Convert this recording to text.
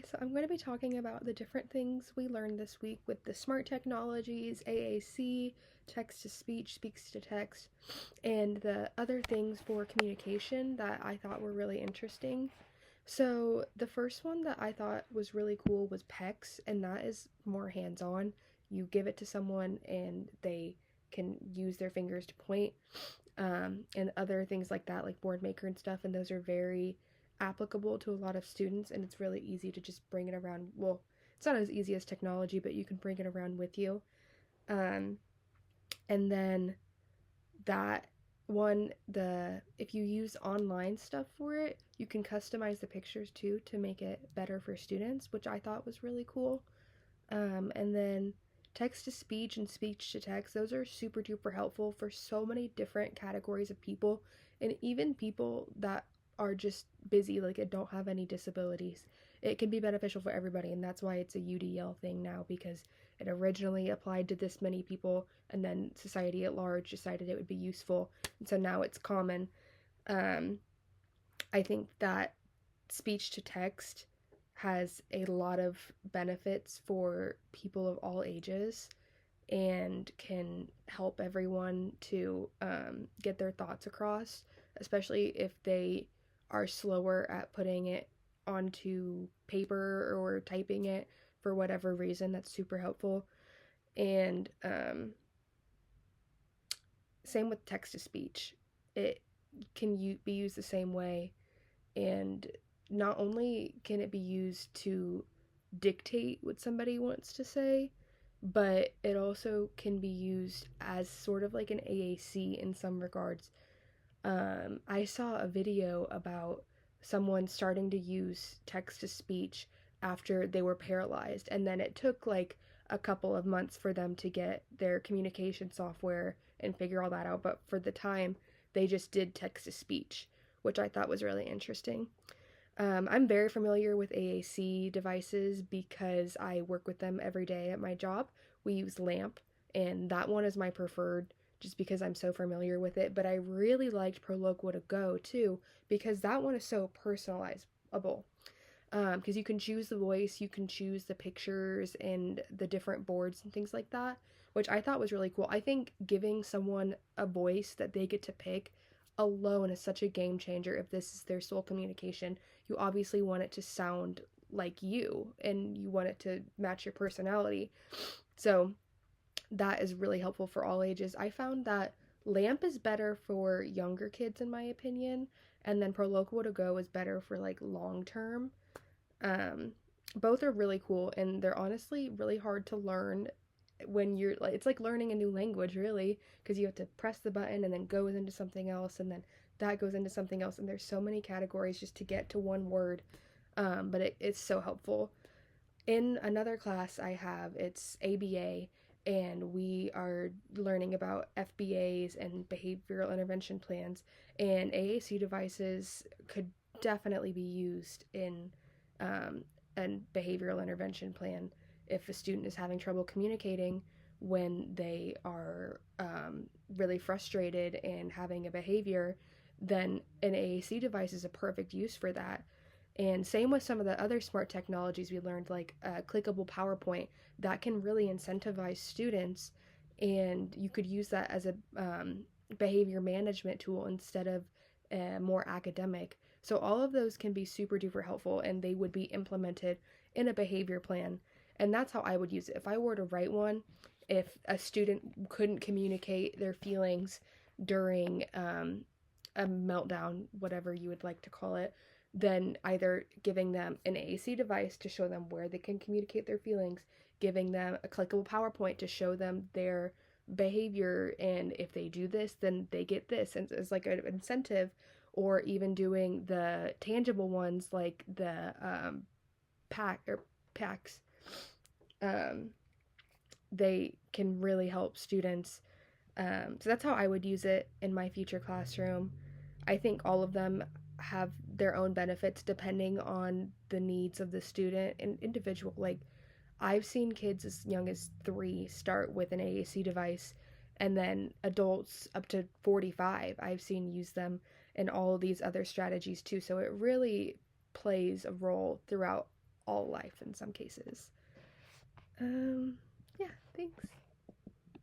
Okay, so I'm going to be talking about the different things we learned this week with the smart technologies, AAC, text to speech, speaks to text, and the other things for communication that I thought were really interesting. So, the first one that I thought was really cool was PEX, and that is more hands on. You give it to someone and they can use their fingers to point, and other things like that, like Boardmaker and stuff, and those are very applicable to a lot of students, and it's really easy to just bring it around. Well, it's not as easy as technology, but you can bring it around with you. Um, and then that one, the if you use online stuff for it, you can customize the pictures too to make it better for students, which I thought was really cool. And then text to speech and speech to text, those are super duper helpful for so many different categories of people, and even people that are just busy, like don't have any disabilities. It can be beneficial for everybody, and that's why it's a UDL thing now, because it originally applied to this many people, and then society at large decided it would be useful, and so now it's common. Um, I think that speech to text has a lot of benefits for people of all ages and can help everyone to get their thoughts across, especially if they are slower at putting it onto paper or typing it for whatever reason. That's super helpful. And same with text to speech. It can be used the same way, and not only can it be used to dictate what somebody wants to say, but it also can be used as sort of like an AAC in some regards. I saw a video about someone starting to use text to speech after they were paralyzed, and then it took like a couple of months for them to get their communication software and figure all that out. But for the time, they just did text to speech, which I thought was really interesting. I'm very familiar with AAC devices because I work with them every day at my job. We use LAMP, and that one is my preferred just because I'm so familiar with it. But I really liked Proloquo to Go too, because that one is so personalizable. Because you can choose the voice, you can choose the pictures and the different boards and things like that, which I thought was really cool. I think giving someone a voice that they get to pick alone is such a game changer if this is their sole communication. You obviously want it to sound like you and you want it to match your personality. So that is really helpful for all ages. I found that LAMP is better for younger kids in my opinion, and then Proloquo to Go is better for like long term. Um, both are really cool, and they're honestly really hard to learn when you're like, it's like learning a new language really, because you have to press the button and then goes into something else, and then that goes into something else, and there's so many categories just to get to one word. But it's so helpful. In another class I have, it's ABA, and we are learning about FBAs and behavioral intervention plans, and AAC devices could definitely be used in a behavioral intervention plan if a student is having trouble communicating when they are really frustrated and having a behavior. Then an AAC device is a perfect use for that. And same with some of the other smart technologies we learned, like clickable PowerPoint, that can really incentivize students, and you could use that as a behavior management tool instead of more academic. So all of those can be super duper helpful, and they would be implemented in a behavior plan. And that's how I would use it. If I were to write one, if a student couldn't communicate their feelings during a meltdown, whatever you would like to call it, then either giving them an AAC device to show them where they can communicate their feelings, giving them a clickable PowerPoint to show them their behavior, and if they do this, then they get this, and it's like an incentive, or even doing the tangible ones like the packs. Um, they can really help students. So that's how I would use it in my future classroom. I think all of them have their own benefits depending on the needs of the student and individual. Like, I've seen kids as young as 3 start with an AAC device, and then adults up to 45 I've seen use them, and all of these other strategies too. So it really plays a role throughout all life in some cases. Um,